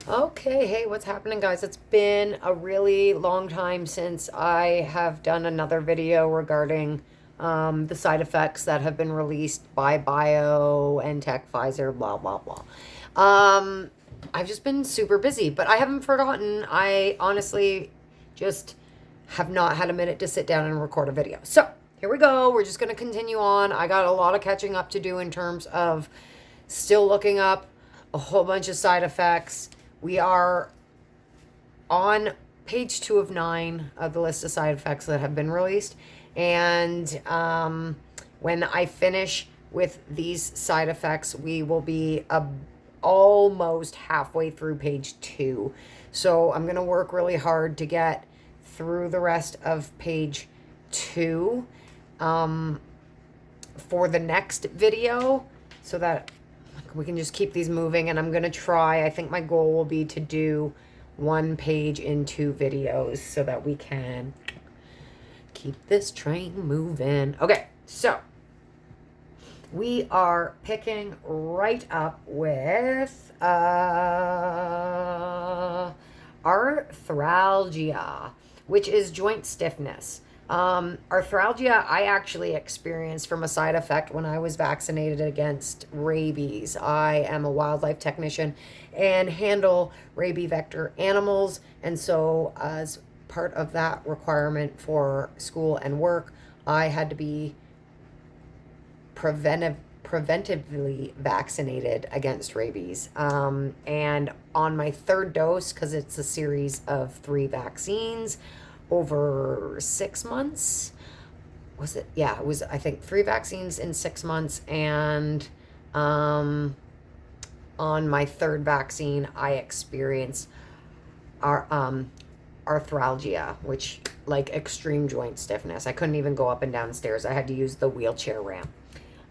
Okay, hey, what's happening, guys? It's been a really long time since I have done another video regarding the side effects that have been released by BioNTech, Pfizer, blah, blah, blah. I've just been super busy, but I haven't forgotten. I honestly just have not had a minute to sit down and record a video. So here we go. We're just going to continue on. I got a lot of catching up to do in terms of still looking up a whole bunch of side effects. We are on page 2 of 9 of the list of side effects that have been released. And when I finish with these side effects, we will be almost halfway through page 2. So I'm going to work really hard to get through the rest of page 2 for the next video so that we can just keep these moving. And I'm going to try, I think my goal will be to do 1 page in 2 videos so that we can keep this train moving. Okay, so we are picking right up with arthralgia, which is joint stiffness. Arthralgia, I actually experienced from a side effect when I was vaccinated against rabies. I am a wildlife technician and handle rabies vector animals. And so as part of that requirement for school and work, I had to be preventively vaccinated against rabies. And on my 3rd dose, because it's a series of 3 vaccines, over 6 months. Was it? Yeah, it was, I think, 3 vaccines in 6 months. And on my 3rd vaccine, I experienced arthralgia, which like extreme joint stiffness. I couldn't even go up and down stairs. I had to use the wheelchair ramp.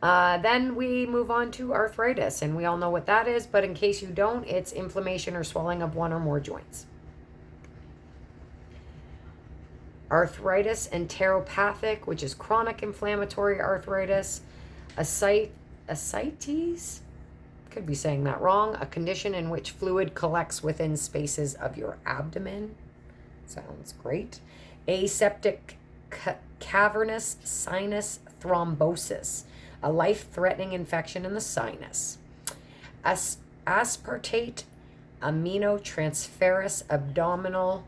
Then we move on to arthritis, and we all know what that is, but in case you don't, it's inflammation or swelling of one or more joints. Arthritis enteropathic, which is chronic inflammatory arthritis. Ascites, could be saying that wrong, a condition in which fluid collects within spaces of your abdomen. Sounds great. Aseptic cavernous sinus thrombosis, a life-threatening infection in the sinus. Aspartate aminotransferase abdominal,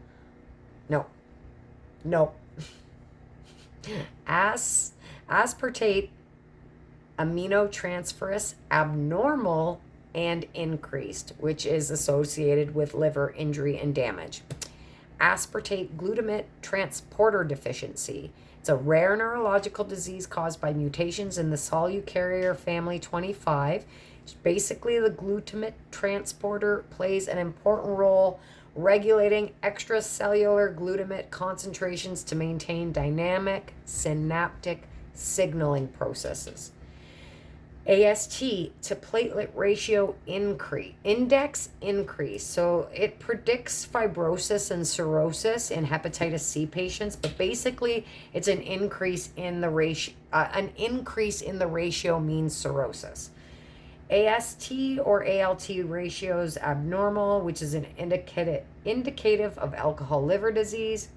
aspartate aminotransferase abnormal and increased, which is associated with liver injury and damage. Aspartate glutamate transporter deficiency. It's a rare neurological disease caused by mutations in the solucarrier family 25. Basically, the glutamate transporter plays an important role regulating extracellular glutamate concentrations to maintain dynamic synaptic signaling processes. AST to platelet ratio index increase. So it predicts fibrosis and cirrhosis in hepatitis C patients, but basically it's an increase in the ratio. An increase in the ratio means cirrhosis. AST or ALT ratios abnormal, which is an indicative of alcohol liver disease.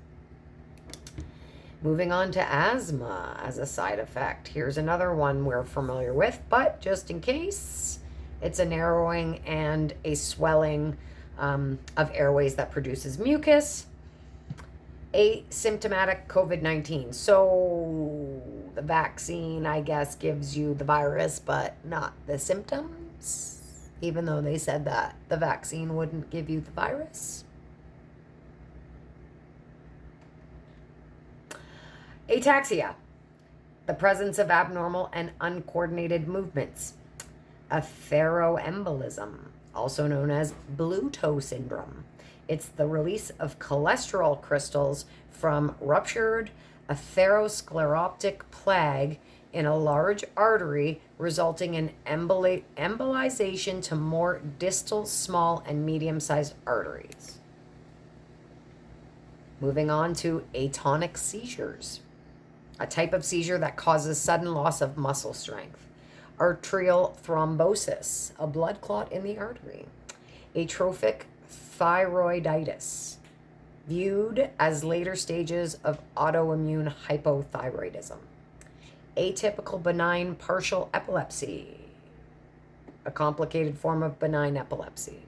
Moving on to asthma as a side effect. Here's another one we're familiar with, but just in case, it's a narrowing and a swelling of airways that produces mucus. Asymptomatic COVID-19. So the vaccine, I guess, gives you the virus, but not the symptoms, even though they said that the vaccine wouldn't give you the virus. Ataxia, the presence of abnormal and uncoordinated movements. A Ferro Embolism, also known as blue toe syndrome. It's the release of cholesterol crystals from ruptured atherosclerotic plaque in a large artery, resulting in embolization to more distal small and medium-sized arteries. Moving on to atonic seizures, a type of seizure that causes sudden loss of muscle strength. Arterial thrombosis, a blood clot in the artery. Atrophic Hypothyroidism, viewed as later stages of autoimmune hypothyroidism. Atypical benign partial epilepsy, a complicated form of benign epilepsy.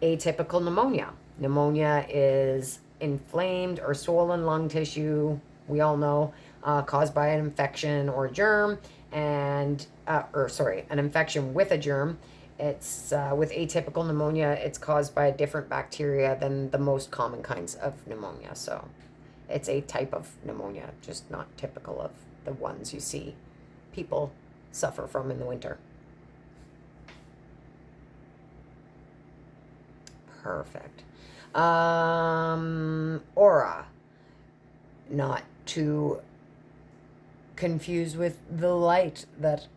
Atypical pneumonia. Pneumonia is inflamed or swollen lung tissue, we all know, caused by an infection or a germ, and an infection with a germ. It's with atypical pneumonia, it's caused by a different bacteria than the most common kinds of pneumonia. So it's a type of pneumonia, just not typical of the ones you see people suffer from in the winter. Perfect. Aura, not to confuse with the light that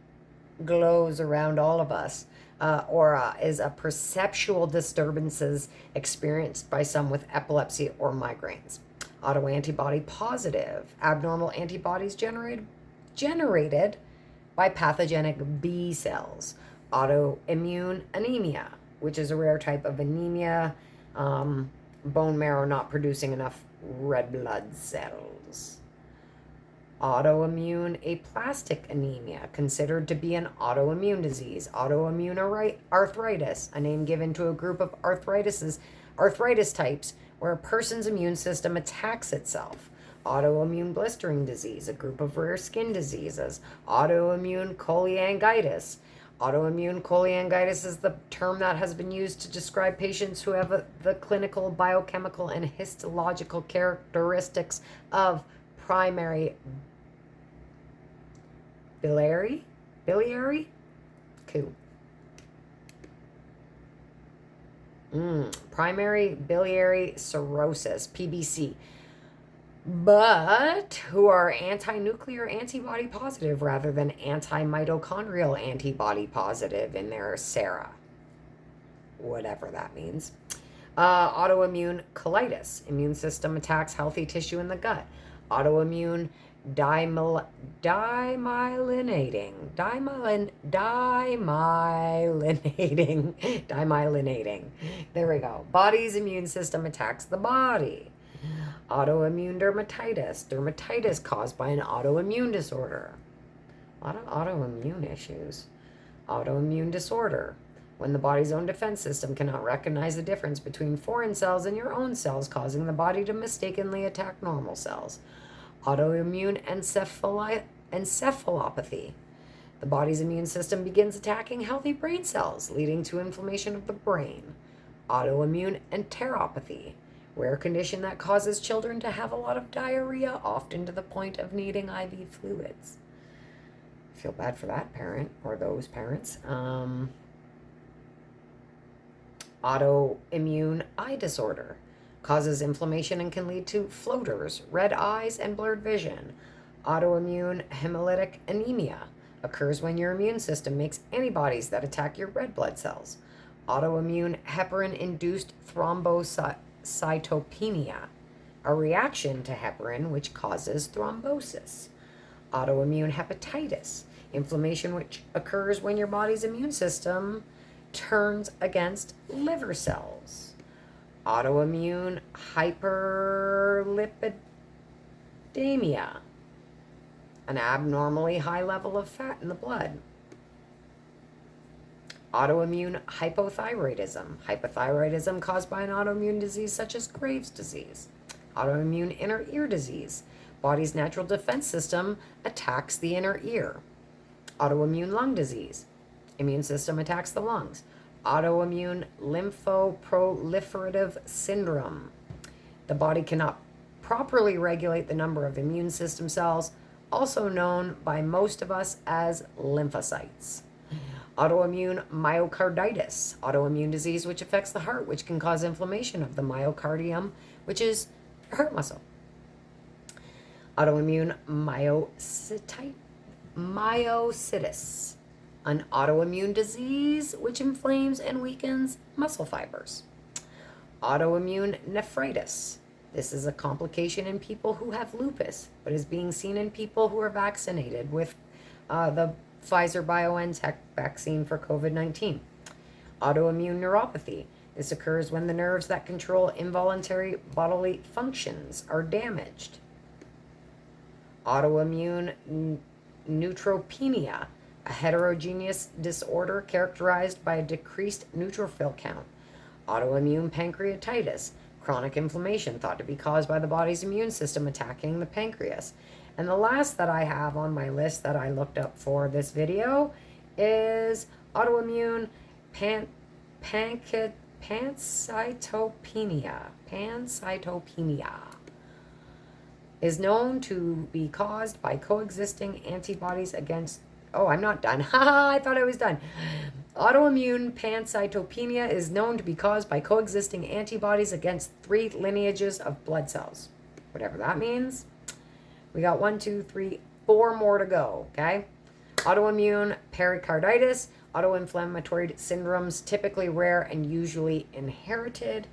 glows around all of us. Aura is a perceptual disturbances experienced by some with epilepsy or migraines. Autoantibody positive, abnormal antibodies generated by pathogenic B cells. Autoimmune anemia, which is a rare type of anemia, bone marrow not producing enough red blood cells. Autoimmune aplastic anemia, considered to be an autoimmune disease. Autoimmune arthritis, a name given to a group of arthritis types where a person's immune system attacks itself. Autoimmune blistering disease, a group of rare skin diseases. Autoimmune cholangitis. Autoimmune cholangitis is the term that has been used to describe patients who have the clinical, biochemical, and histological characteristics of primary biliary primary biliary cirrhosis, PBC, but who are anti-nuclear antibody positive rather than anti-mitochondrial antibody positive in their sera, whatever that means. Autoimmune colitis, immune system attacks healthy tissue in the gut. Autoimmune demyelinating. There we go. Body's immune system attacks the body. Autoimmune dermatitis caused by an autoimmune disorder. A lot of autoimmune issues. Autoimmune disorder, when the body's own defense system cannot recognize the difference between foreign cells and your own cells, causing the body to mistakenly attack normal cells. Autoimmune encephalopathy. The body's immune system begins attacking healthy brain cells, leading to inflammation of the brain. Autoimmune enteropathy, rare condition that causes children to have a lot of diarrhea, often to the point of needing IV fluids. I feel bad for that parent or those parents. Autoimmune eye disorder, causes inflammation and can lead to floaters, red eyes, and blurred vision. Autoimmune hemolytic anemia occurs when your immune system makes antibodies that attack your red blood cells. Autoimmune heparin-induced thrombocytopenia, a reaction to heparin which causes thrombosis. Autoimmune hepatitis, inflammation which occurs when your body's immune system turns against liver cells. Autoimmune hyperlipidemia, an abnormally high level of fat in the blood. Autoimmune hypothyroidism, hypothyroidism caused by an autoimmune disease such as Graves' disease. Autoimmune inner ear disease, body's natural defense system attacks the inner ear. Autoimmune lung disease, immune system attacks the lungs. Autoimmune lymphoproliferative syndrome, the body cannot properly regulate the number of immune system cells, also known by most of us as lymphocytes. Autoimmune myocarditis, autoimmune disease which affects the heart, which can cause inflammation of the myocardium, which is your heart muscle. Autoimmune myositis, an autoimmune disease which inflames and weakens muscle fibers. Autoimmune nephritis. This is a complication in people who have lupus, but is being seen in people who are vaccinated with the Pfizer BioNTech vaccine for COVID-19. Autoimmune neuropathy. This occurs when the nerves that control involuntary bodily functions are damaged. Autoimmune neutropenia, a heterogeneous disorder characterized by a decreased neutrophil count. Autoimmune pancreatitis, chronic inflammation thought to be caused by the body's immune system attacking the pancreas. And the last that I have on my list that I looked up for this video is autoimmune pancytopenia. Pancytopenia is known to be caused by coexisting antibodies against... Oh, I'm not done. Haha, I thought I was done. Autoimmune pancytopenia is known to be caused by coexisting antibodies against 3 lineages of blood cells. Whatever that means. We got 1, 2, 3, 4 more to go, okay? Autoimmune pericarditis, autoinflammatory syndromes, typically rare and usually inherited.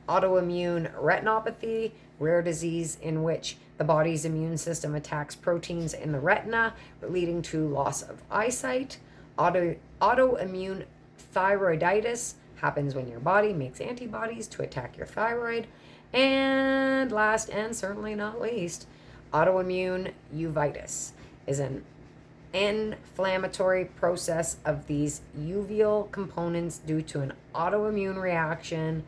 Autoimmune retinopathy, rare disease in which the body's immune system attacks proteins in the retina, leading to loss of eyesight. Autoimmune thyroiditis happens when your body makes antibodies to attack your thyroid. And last and certainly not least, autoimmune uveitis is an inflammatory process of these uveal components due to an autoimmune reaction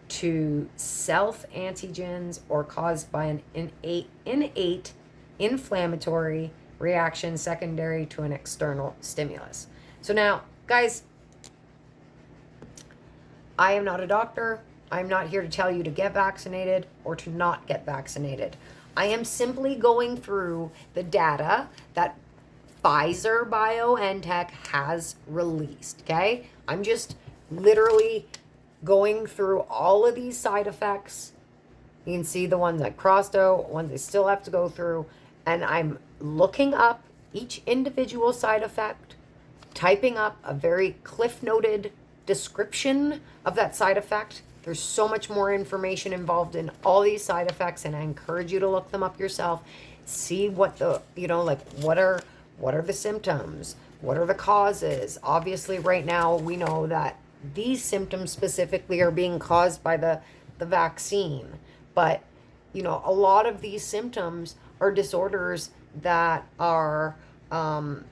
to self-antigens or caused by an innate inflammatory reaction secondary to an external stimulus. So now, guys, I am not a doctor. I'm not here to tell you to get vaccinated or to not get vaccinated. I am simply going through the data that Pfizer BioNTech has released, okay? I'm just literally going through all of these side effects. You can see the ones I crossed out, ones I still have to go through, and I'm looking up each individual side effect, typing up a very cliff-noted description of that side effect. There's so much more information involved in all these side effects, and I encourage you to look them up yourself. See what the, what are the symptoms? What are the causes? Obviously, right now, we know that these symptoms specifically are being caused by the vaccine. But, a lot of these symptoms are disorders that are, autoimmune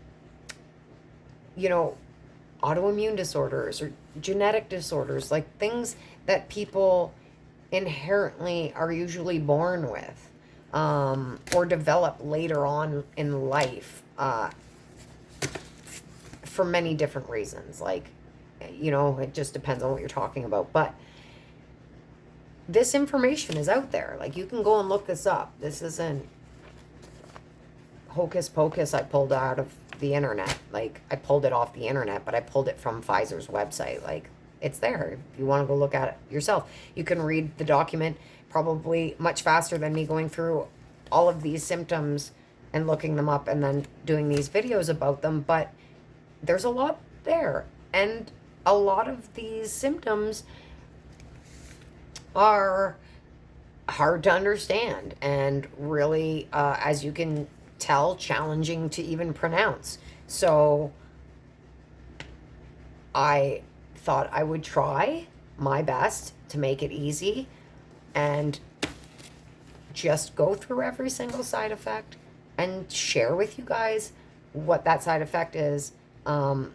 disorders or genetic disorders, like things that people inherently are usually born with, or develop later on in life, for many different reasons. Like, it just depends on what you're talking about. But this information is out there. Like, you can go and look this up. This isn't hocus pocus I pulled out of the internet. Like, I pulled it off the internet, but I pulled it from Pfizer's website. Like, it's there. If you want to go look at it yourself, you can read the document probably much faster than me going through all of these symptoms and looking them up and then doing these videos about them. But there's a lot there. And a lot of these symptoms are hard to understand and really, as you can tell, challenging to even pronounce. So I thought I would try my best to make it easy and just go through every single side effect and share with you guys what that side effect is, and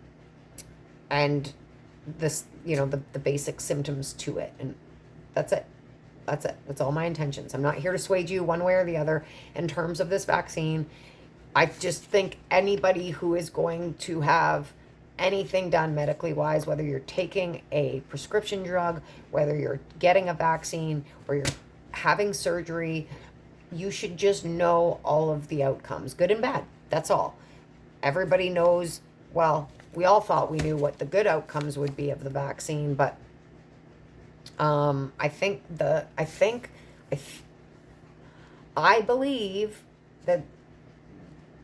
this, the basic symptoms to it. And that's it. That's all my intentions. I'm not here to sway you one way or the other in terms of this vaccine. I just think anybody who is going to have anything done medically wise, whether you're taking a prescription drug, whether you're getting a vaccine, or you're having surgery, you should just know all of the outcomes, good and bad. That's all. Everybody knows, well, we all thought we knew what the good outcomes would be of the vaccine, but I believe that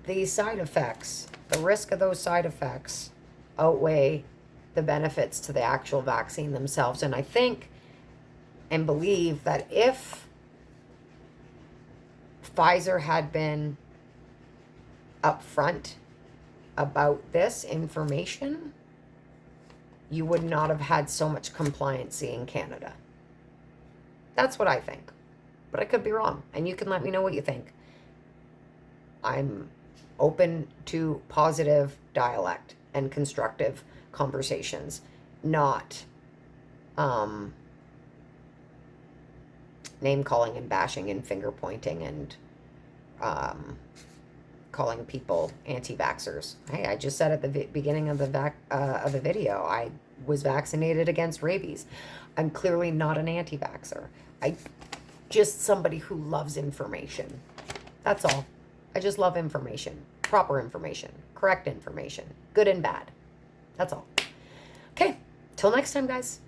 these side effects, the risk of those side effects, outweigh the benefits to the actual vaccine themselves. And I think and believe that if Pfizer had been upfront about this information, you would not have had so much compliancy in Canada. That's what I think. But I could be wrong, and you can let me know what you think. I'm open to positive dialect and constructive conversations, not name calling and bashing and finger pointing and calling people anti-vaxxers. Hey, I just said at the beginning of the video, I was vaccinated against rabies. I'm clearly not an anti-vaxxer. I just somebody who loves information. That's all. I just love information, proper information, correct information, good and bad. That's all. Okay, till next time, guys.